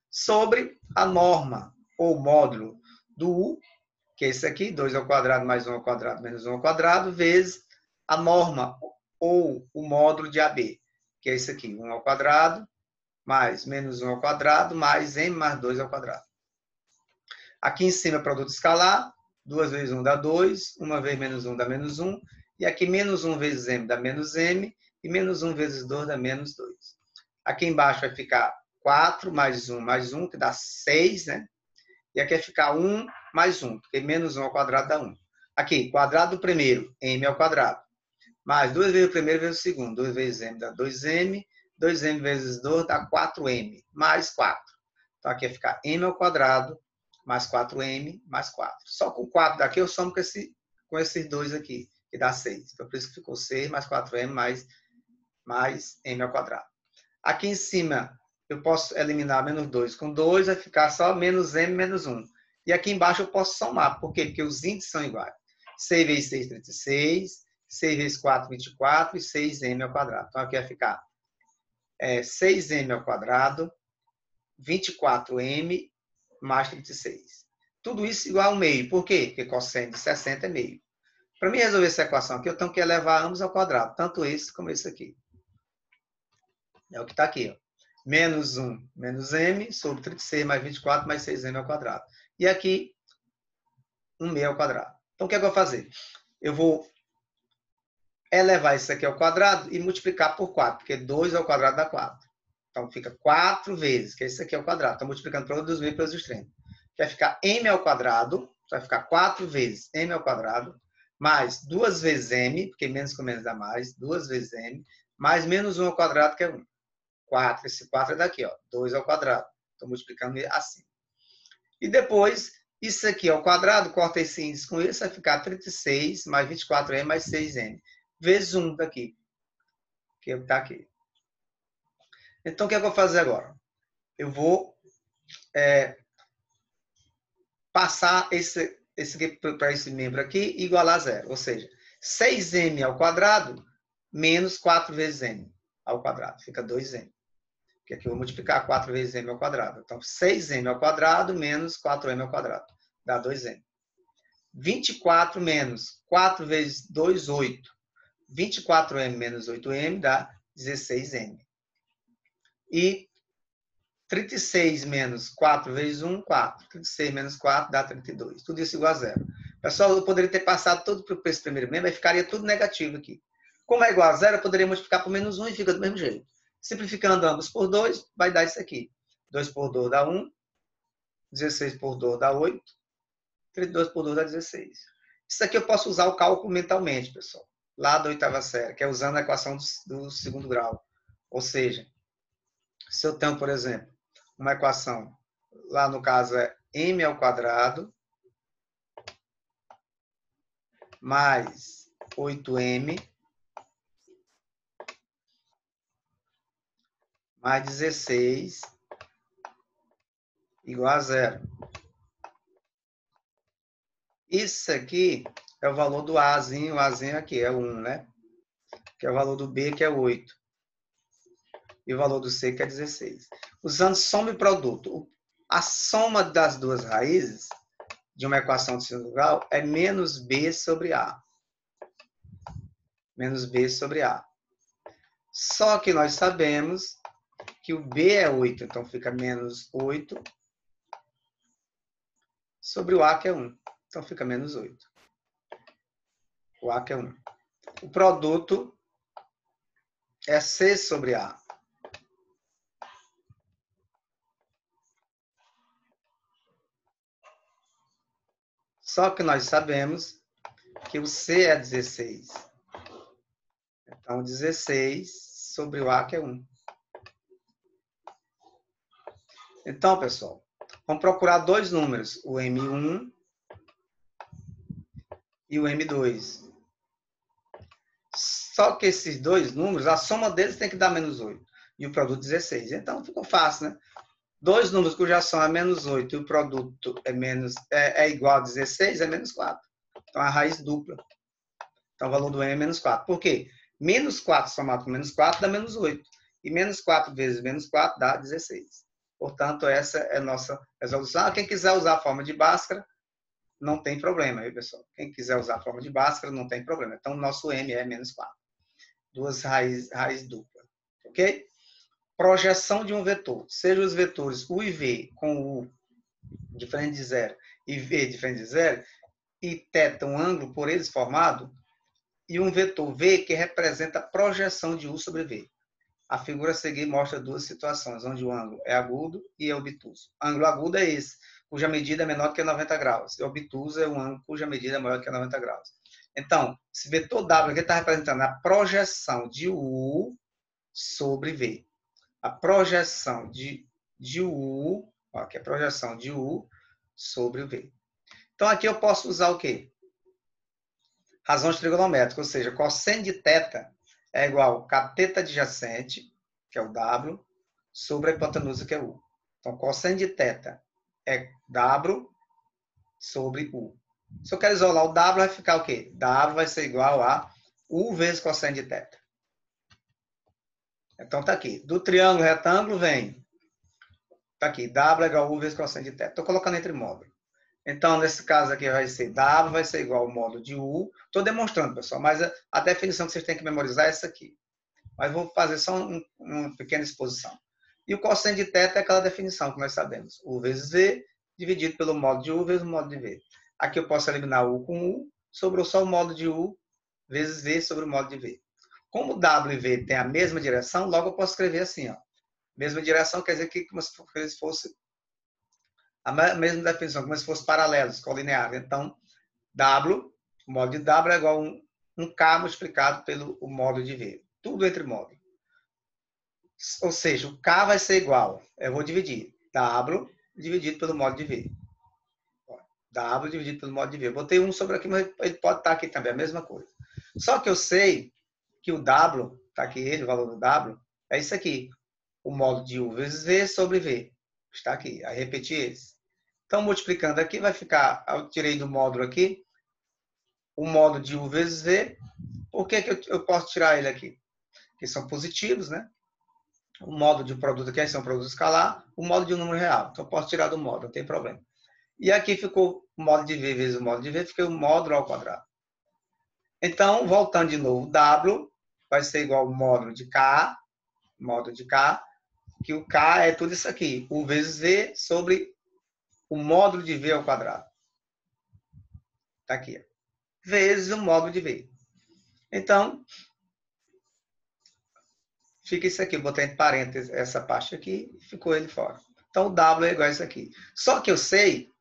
Sobre a norma ou módulo do U, que é esse aqui, 2 ao quadrado mais 1 ao quadrado menos 1 ao quadrado, vezes a norma ou o módulo de AB, que é esse aqui, 1 ao quadrado mais menos 1 ao quadrado mais M mais 2 ao quadrado. Aqui em cima é produto escalar, 2 vezes 1 dá 2, 1 vezes menos 1 dá menos 1, e aqui menos 1 vezes M dá menos M, e menos 1 vezes 2 dá menos 2. Aqui embaixo vai ficar 4 mais 1, que dá 6, né? E aqui vai ficar 1 mais 1, porque menos 1 ao quadrado dá 1. Aqui, quadrado do primeiro, M ao quadrado. Mais 2 vezes o primeiro vezes o segundo. 2 vezes M dá 2M. 2M vezes 2 dá 4M, mais 4. Então, aqui vai ficar M ao quadrado, mais 4M, mais 4. Só com 4 daqui eu somo com esses dois aqui, que dá 6. Então, por isso que ficou 6 mais 4M mais M ao quadrado. Aqui em cima, eu posso eliminar menos 2 com 2, vai ficar só menos M menos 1. E aqui embaixo eu posso somar. Por quê? Porque os índices são iguais. 6 vezes 6, 36. 6 vezes 4, 24. E 6M ao quadrado. Então, aqui vai ficar 6M ao quadrado, 24M mais 36. Tudo isso igual ao meio. Por quê? Porque cosseno de 60 é meio. Para mim resolver essa equação aqui, eu tenho que elevar ambos ao quadrado. Tanto esse como esse aqui. É o que está aqui, ó. Menos 1 menos M sobre 36 mais 24 mais 6M ao quadrado. E aqui, 1 meio ao quadrado. Então, o que é que eu vou fazer? Eu vou elevar isso aqui ao quadrado e multiplicar por 4, porque 2 ao quadrado dá 4. Então, fica 4 vezes, que isso aqui é o quadrado. Estou multiplicando para os meios pelos extremos. Vai ficar M ao quadrado, vai ficar 4 vezes M ao quadrado, mais 2 vezes M, porque menos com menos dá mais, 2 vezes M, mais menos 1 ao quadrado, que é 1. 4, esse 4 é daqui, ó, 2 ao quadrado. Estou multiplicando assim. E depois, isso aqui ao quadrado, corta esse índice com isso, vai ficar 36 mais 24M mais 6M, vezes 1 daqui, que está aqui. Então, o que é que eu vou fazer agora? Eu vou passar esse aqui para esse membro aqui e igualar a zero. Ou seja, 6M ao quadrado menos 4 vezes M ao quadrado. Fica 2M. Porque aqui eu vou multiplicar 4 vezes M ao quadrado. Então, 6M ao quadrado menos 4M ao quadrado. Dá 2M. 24 menos 4 vezes 2, 8. 24M menos 8M dá 16M. E 36 menos 4 vezes 1, 4. 36 menos 4 dá 32. Tudo isso igual a zero. Pessoal, eu poderia ter passado tudo para esse primeiro membro, mas ficaria tudo negativo aqui. Como é igual a zero, eu poderia multiplicar por menos 1 e fica do mesmo jeito. Simplificando ambos por 2, vai dar isso aqui. 2 por 2 dá 1. 16 por 2 dá 8. 32 por 2 dá 16. Isso aqui eu posso usar o cálculo mentalmente, pessoal. Lá da oitava série, que é usando a equação do segundo grau. Ou seja, se eu tenho, por exemplo, uma equação, lá no caso é M ao quadrado, mais 8M mais 16 igual a 0. Isso aqui é o valor do Azinho, o Azinho aqui é 1, né? Que é o valor do B, que é 8. E o valor do C, que é 16. Usando soma e produto. A soma das duas raízes de uma equação de segundo grau é menos B sobre A. Menos B sobre A. Só que nós sabemos que o B é 8, então fica menos 8 sobre o A, que é 1. Então fica menos 8. O A, que é 1. O produto é C sobre A. Só que nós sabemos que o C é 16. Então, 16 sobre o A, que é 1. Então, pessoal, vamos procurar dois números, o M1 e o M2. Só que esses dois números, a soma deles tem que dar menos 8. E o produto 16. Então, ficou fácil, né? Dois números cuja soma é menos 8 e o produto é igual a 16, é menos 4. Então, a raiz dupla. Então, o valor do M é menos 4. Por quê? Menos 4 somado com menos 4 dá menos 8. E menos 4 vezes menos 4 dá 16. Portanto, essa é a nossa resolução. Quem quiser usar a forma de Bhaskara, não tem problema, viu, pessoal? Quem quiser usar a forma de Bhaskara, não tem problema. Então, o nosso M é menos 4. Duas raiz dupla. Ok? Projeção de um vetor. Seja os vetores U e V com U diferente de zero e V diferente de zero, e θ, um ângulo por eles formado, e um vetor V que representa a projeção de U sobre V. A figura a seguir mostra duas situações, onde o ângulo é agudo e é obtuso. O ângulo agudo é esse, cuja medida é menor que 90 graus. E obtuso é um ângulo cuja medida é maior que 90 graus. Então, esse vetor W aqui está representando a projeção de U sobre V. A projeção de U, aqui é a projeção de U sobre o V. Então, aqui eu posso usar o quê? Razões trigonométricas, ou seja, cosseno de θ é igual a cateto adjacente, que é o W, sobre a hipotenusa, que é U. Então, cosseno de θ é W sobre U. Se eu quero isolar o W, vai ficar o quê? W vai ser igual a U vezes cosseno de θ. Então, tá aqui. Do triângulo retângulo vem. Tá aqui. W é igual a U vezes cosseno de θ. Estou colocando entre módulos. Então, nesse caso aqui, vai ser W, vai ser igual ao módulo de U. Estou demonstrando, pessoal, mas a definição que vocês têm que memorizar é essa aqui. Mas vou fazer só uma pequena exposição. E o cosseno de θ é aquela definição que nós sabemos. U vezes V, dividido pelo módulo de U vezes o módulo de V. Aqui eu posso eliminar U com U, sobrou só o módulo de U vezes V sobre o módulo de V. Como W e V têm a mesma direção, logo eu posso escrever assim, ó. Mesma direção quer dizer que como se fosse a mesma definição, como se fosse paralelos, colineares. Então, W, o módulo de W é igual a um K multiplicado pelo módulo de V. Tudo entre módulos. Ou seja, o K vai ser igual, eu vou dividir, W dividido pelo módulo de V. W dividido pelo módulo de V. Eu botei um sobre aqui, mas ele pode estar aqui também, a mesma coisa. Só que eu sei que o W, está aqui ele, o valor do W, é isso aqui. O módulo de U vezes V sobre V. Está aqui. Aí repeti esse. Então, multiplicando aqui, vai ficar, eu tirei do módulo aqui, o módulo de U vezes V. Por que eu posso tirar ele aqui? Porque são positivos, né? O módulo de um produto aqui é um produto escalar, o módulo de um número real. Então, eu posso tirar do módulo, não tem problema. E aqui ficou o módulo de V vezes o módulo de V, fica o módulo ao quadrado. Então, voltando de novo, W vai ser igual ao módulo de K, que o K é tudo isso aqui, U vezes V sobre o módulo de V ao quadrado. Está aqui. Vezes o módulo de V. Então, fica isso aqui. Eu botei entre parênteses essa parte aqui e ficou ele fora. Então, o W é igual a isso aqui. Só que eu sei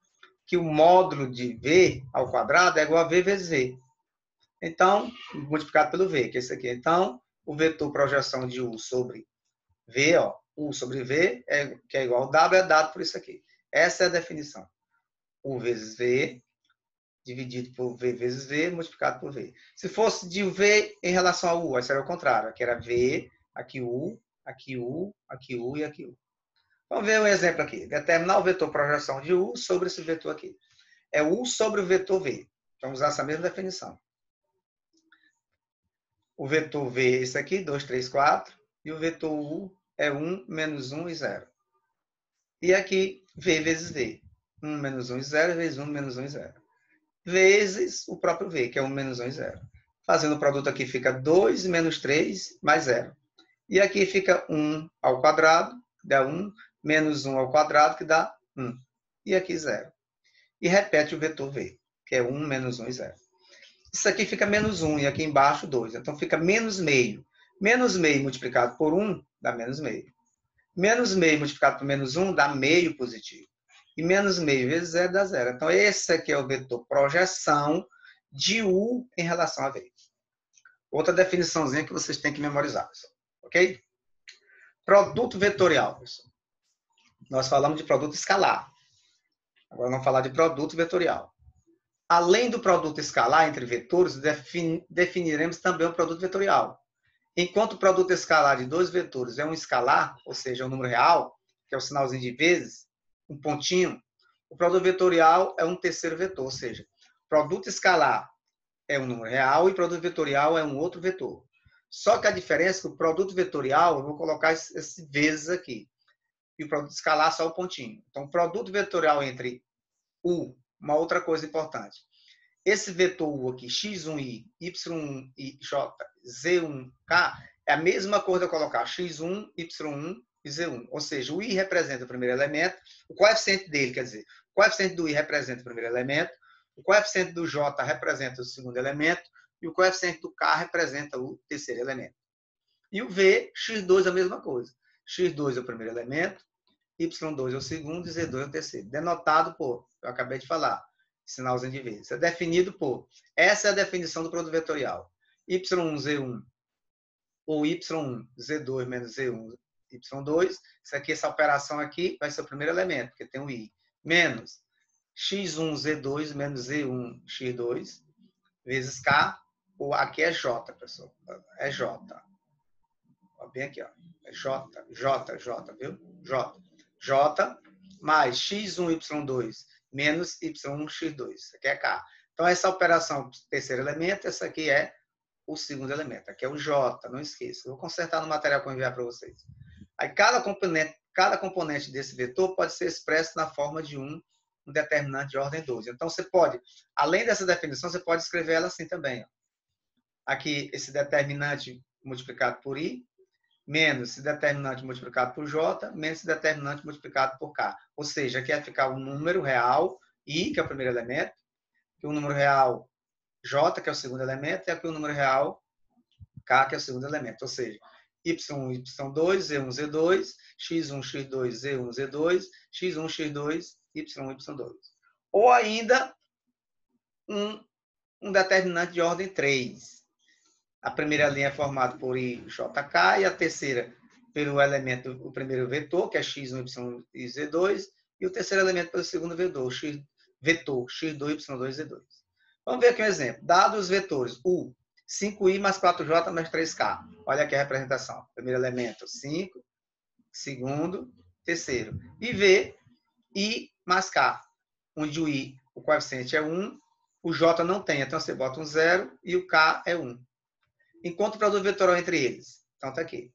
que o módulo de V ao quadrado é igual a V vezes V. Então, multiplicado pelo V, que é isso aqui. Então, o vetor projeção de U sobre V, ó, U sobre V, que é igual ao W, é dado por isso aqui. Essa é a definição. U vezes V dividido por V vezes V, multiplicado por V. Se fosse de V em relação a U, aí seria o contrário. Aqui era V, aqui U, aqui U, aqui U e aqui U. Vamos ver um exemplo aqui. Determinar o vetor projeção de U sobre esse vetor aqui. É U sobre o vetor V. Vamos usar essa mesma definição. O vetor V é esse aqui, 2, 3, 4. E o vetor U é 1, menos 1 e 0. E aqui, V vezes V. 1 menos 1 e 0, vezes 1 menos 1 e 0. Vezes o próprio V, que é 1 menos 1 e 0. Fazendo o produto aqui, fica 2 menos 3 mais 0. E aqui fica 1 ao quadrado, que dá 1, menos 1 ao quadrado, que dá 1. E aqui 0. E repete o vetor V, que é 1 menos 1 e 0. Isso aqui fica menos 1 e aqui embaixo 2. Então fica menos meio. Menos meio multiplicado por 1 dá menos meio. Menos meio multiplicado por menos 1 dá meio positivo. E menos meio vezes 0 dá 0. Então esse aqui é o vetor projeção de U em relação a V. Outra definiçãozinha que vocês têm que memorizar, pessoal. Ok? Produto vetorial, pessoal. Nós falamos de produto escalar. Agora vamos falar de produto vetorial. Além do produto escalar entre vetores, definiremos também o produto vetorial. Enquanto o produto escalar de dois vetores é um escalar, ou seja, um número real, que é o sinalzinho de vezes, um pontinho, o produto vetorial é um terceiro vetor, ou seja, produto escalar é um número real e produto vetorial é um outro vetor. Só que a diferença é que o produto vetorial, eu vou colocar esse vezes aqui, e o produto escalar só o pontinho. Então, o produto vetorial entre U, uma outra coisa importante. Esse vetor U aqui, x1i, y1 e j, z1k, é a mesma coisa de eu colocar x1, y1 e z1. Ou seja, o i representa o primeiro elemento, o coeficiente dele, quer dizer, o coeficiente do i representa o primeiro elemento, o coeficiente do j representa o segundo elemento, e o coeficiente do k representa o terceiro elemento. E o v, x2 é a mesma coisa. x2 é o primeiro elemento, y2 é o segundo e z2 é o terceiro. Denotado por, eu acabei de falar, sinalzinho de vezes. É definido por, essa é a definição do produto vetorial. y1, z1, ou y1, z2 menos z1, y2. Isso aqui, essa operação aqui, vai ser o primeiro elemento, porque tem o i. Menos x1, z2 menos z1, x2, vezes k, ou aqui é j, pessoal. É j. Ó, bem aqui, ó. É j, viu? J mais x1, y2 menos y1, x2. Isso aqui é K. Então, essa operação, terceiro elemento, essa aqui é o segundo elemento. Aqui é o J, não esqueça. Eu vou consertar no material que eu enviar para vocês. Aí, cada componente desse vetor pode ser expresso na forma de um determinante de ordem 12. Então, você pode, além dessa definição, você pode escrever ela assim também. Ó. Aqui, esse determinante multiplicado por I, menos esse determinante multiplicado por J, menos esse determinante multiplicado por K. Ou seja, aqui vai ficar o número real, I, que é o primeiro elemento, aqui o número real J, que é o segundo elemento, e aqui o número real K, que é o segundo elemento. Ou seja, Y1, Y2, Z1, Z2, X1, X2, Z1, Z2, X1, X2, Y1, Y2. Ou ainda um determinante de ordem 3. A primeira linha é formada por IJK e a terceira pelo elemento, o primeiro vetor, que é x1, y1 e z2, e o terceiro elemento pelo segundo vetor, x2, y2 e z2. Vamos ver aqui um exemplo. Dados os vetores U, 5i mais 4j mais 3k. Olha aqui a representação. Primeiro elemento, 5, segundo, terceiro. E V, I mais K, onde o I, o coeficiente é 1, o J não tem, então você bota um 0 e o K é 1. Enquanto o produto vetorial entre eles. Então, está aqui.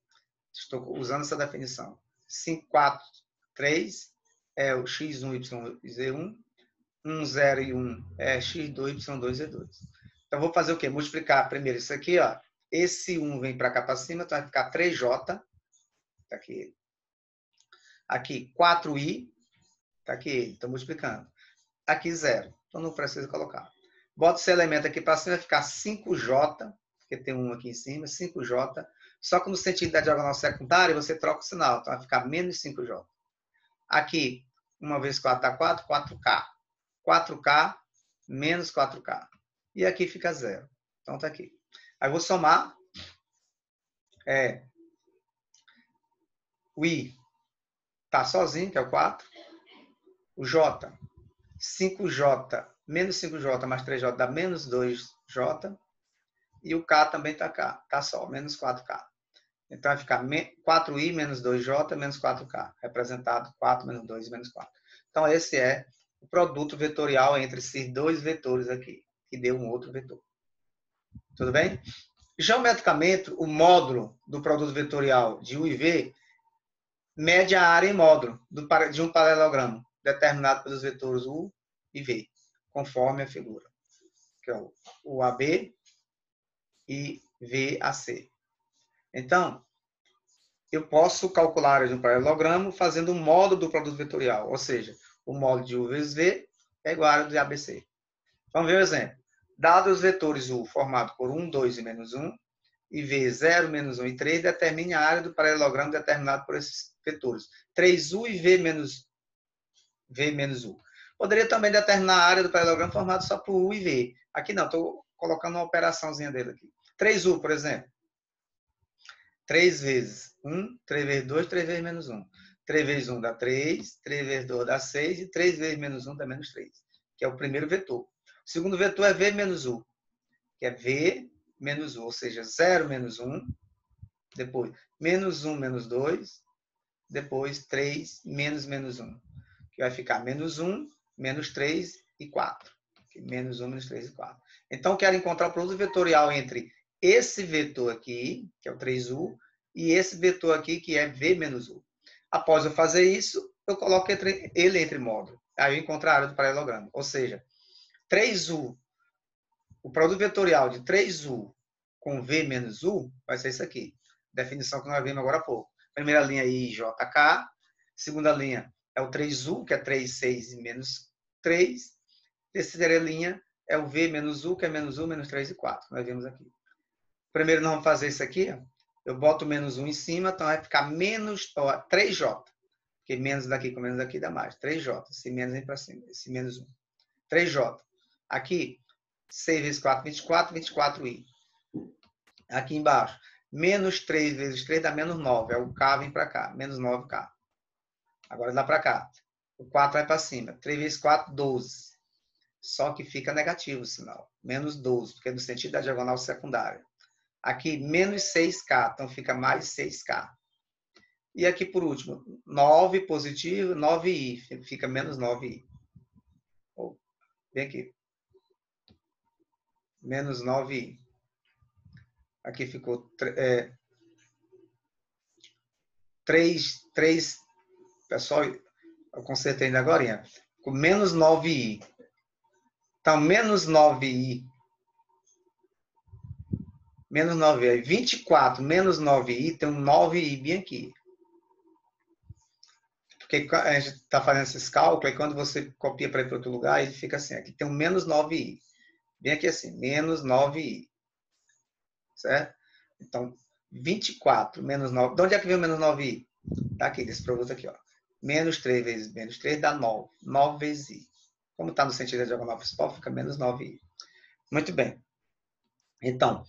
Estou usando essa definição. 5, 4, 3 é o x1, y e z1. 1, 0 e 1 é x2, y2 e z2. Então, vou fazer o quê? Multiplicar primeiro isso aqui. Ó. Esse 1 vem para cá para cima, então vai ficar 3j. Está aqui. Aqui, 4i. Está aqui ele. Estou multiplicando. Aqui, 0. Então, não precisa colocar. Bota esse elemento aqui para cima, vai ficar 5j. Porque tem um aqui em cima, 5j. Só que no sentido da diagonal secundária, você troca o sinal. Então, vai ficar menos 5j. Aqui, 1 vezes 4 dá 4, 4k. 4k menos 4k. E aqui fica 0. Então, tá aqui. Aí, eu vou somar. O i tá sozinho, que é o 4. O j, 5j Menos 5J mais 3J dá menos 2J. E o K também está cá. Tá só, menos 4K. Então vai ficar 4i menos 2J menos 4K. Representado 4 menos 2 menos 4. Então esse é o produto vetorial entre esses dois vetores aqui. Que deu um outro vetor. Tudo bem? Geometricamente, o módulo do produto vetorial de U e V mede a área em módulo de um paralelogramo, determinado pelos vetores U e V, conforme a figura, que é o AB e VAC. Então, eu posso calcular a área de um paralelogramo fazendo o módulo do produto vetorial, ou seja, o módulo de U vezes V é igual à área de ABC. Vamos ver o exemplo. Dados os vetores U formado por 1, 2 e menos 1, e V 0, menos 1 e 3, determine a área do paralelogramo determinado por esses vetores. 3U e V menos U. Poderia também determinar a área do paralelogramo formado só por U e V. Aqui não, estou colocando uma operaçãozinha dele aqui. 3U, por exemplo. 3 vezes 1, 3 vezes 2, 3 vezes menos 1. 3 vezes 1 dá 3, 3 vezes 2 dá 6 e 3 vezes menos 1 dá menos 3, que é o primeiro vetor. O segundo vetor é V menos U, que é V menos U, ou seja, 0 menos 1, depois menos 1 menos 2, depois 3 menos menos 1, que vai ficar menos 1, menos 3 e 4. Menos 1, menos 3 e 4. Então, quero encontrar o produto vetorial entre esse vetor aqui, que é o 3U, e esse vetor aqui, que é V menos U. Após eu fazer isso, eu coloco ele entre módulos. Aí eu encontro a área do paralelogramo. Ou seja, 3U, o produto vetorial de 3U com V menos U vai ser isso aqui. Definição que nós vimos agora há pouco. Primeira linha IJK. Segunda linha é o 3U, que é 3, 6 e menos 3. Terceira linha é o V menos U, que é menos 1, menos 3 e 4. Nós vimos aqui. Primeiro nós vamos fazer isso aqui. Eu boto menos 1 em cima, então vai ficar menos 3J. Porque menos daqui com menos daqui dá mais. 3J. Esse menos vem para cima. Esse menos 1. 3J. Aqui, 6 vezes 4, 24, 24i. Aqui embaixo, menos 3 vezes 3 dá menos 9. O K vem para cá. Menos 9K. Agora dá para cá. O 4 vai para cima. 3 vezes 4, 12. Só que fica negativo o sinal. Menos 12, porque é no sentido da diagonal secundária. Aqui, menos 6K, então fica mais 6K. E aqui, por último, 9 positivo, 9i, fica menos 9i. Vem aqui. Menos 9i. Aqui ficou 3, pessoal, eu consertei ainda agora, ficou menos 9i. Então, menos 9i. Menos 9i. 24 menos 9i tem um 9i bem aqui. Porque a gente está fazendo esses cálculos, e quando você copia para ir para outro lugar, ele fica assim. Aqui tem um menos 9i. Bem aqui assim, menos 9i. Certo? Então, 24 menos 9. De onde é que vem o menos 9i? Está aqui, desse produto aqui. Ó. Menos 3 vezes menos 3 dá 9. 9 vezes i. Como está no sentido da diagonal principal, fica menos 9i. Muito bem. Então,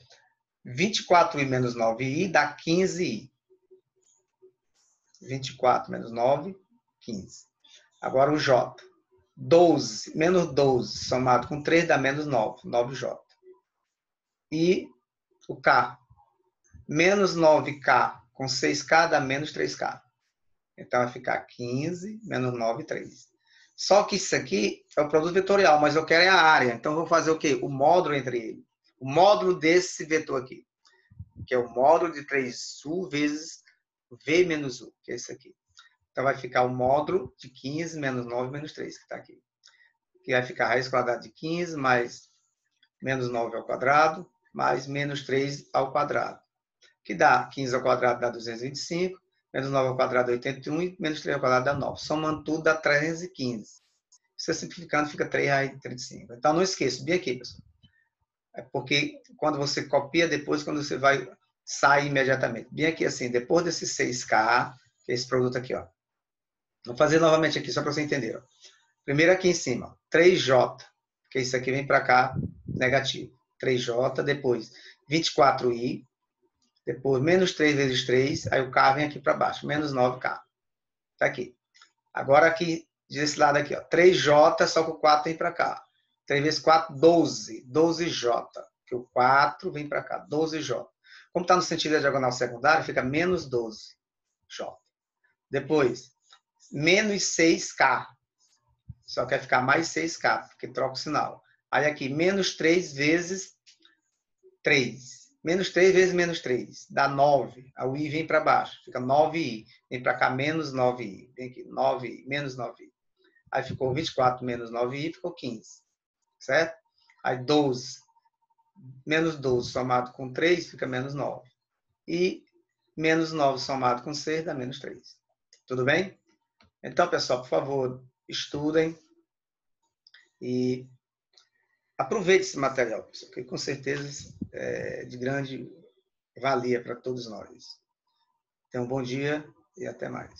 24i menos 9i dá 15i. 24 menos 9, 15. Agora o J. 12, menos 12, somado com 3 dá menos 9, 9J. E o K. Menos 9K com 6K dá menos 3K. Então vai ficar 15 menos 9, 3. Só que isso aqui é o produto vetorial, mas eu quero a área. Então eu vou fazer o quê? O módulo entre eles. O módulo desse vetor aqui, que é o módulo de 3U vezes V menos U, que é esse aqui. Então vai ficar o módulo de 15 menos 9 menos 3, que está aqui. Que vai ficar a raiz quadrada de 15 mais menos 9 ao quadrado, mais menos 3 ao quadrado. Que dá 15 ao quadrado dá 225, menos 9 ao quadrado dá 81 e menos 3 ao quadrado dá 9. Somando tudo dá 315. Você simplificando fica 3,35. Então não esqueça, bem aqui, pessoal. É porque quando você copia, depois quando você vai sair imediatamente. Bem aqui assim, depois desse 6K, que é esse produto aqui, ó. Vou fazer novamente aqui, só para você entender. Ó. Primeiro aqui em cima, 3J, que isso aqui vem para cá, negativo. 3J, depois 24i, depois menos 3 vezes 3, aí o K vem aqui para baixo, menos 9K. Tá aqui. Agora aqui, desse lado aqui, ó, 3J, só que o 4 vem para cá. 3 vezes 4, 12. 12J. Porque o 4 vem para cá, 12J. Como está no sentido da diagonal secundária, fica menos 12J. Depois, menos 6K. Só quer ficar mais 6K, porque troca o sinal. Aí aqui, menos 3 vezes 3. Menos 3 vezes menos 3 dá 9. Aí o I vem para baixo, fica 9I. Vem para cá, menos 9I. Vem aqui, 9I, menos 9I. Aí ficou 24 menos 9I, ficou 15. Certo? Aí 12. Menos 12 somado com 3 fica menos 9. E menos 9 somado com 6 dá menos 3. Tudo bem? Então, pessoal, por favor, estudem e aproveite esse material, pessoal, que com certeza é de grande valia para todos nós. Tenham um bom dia e até mais.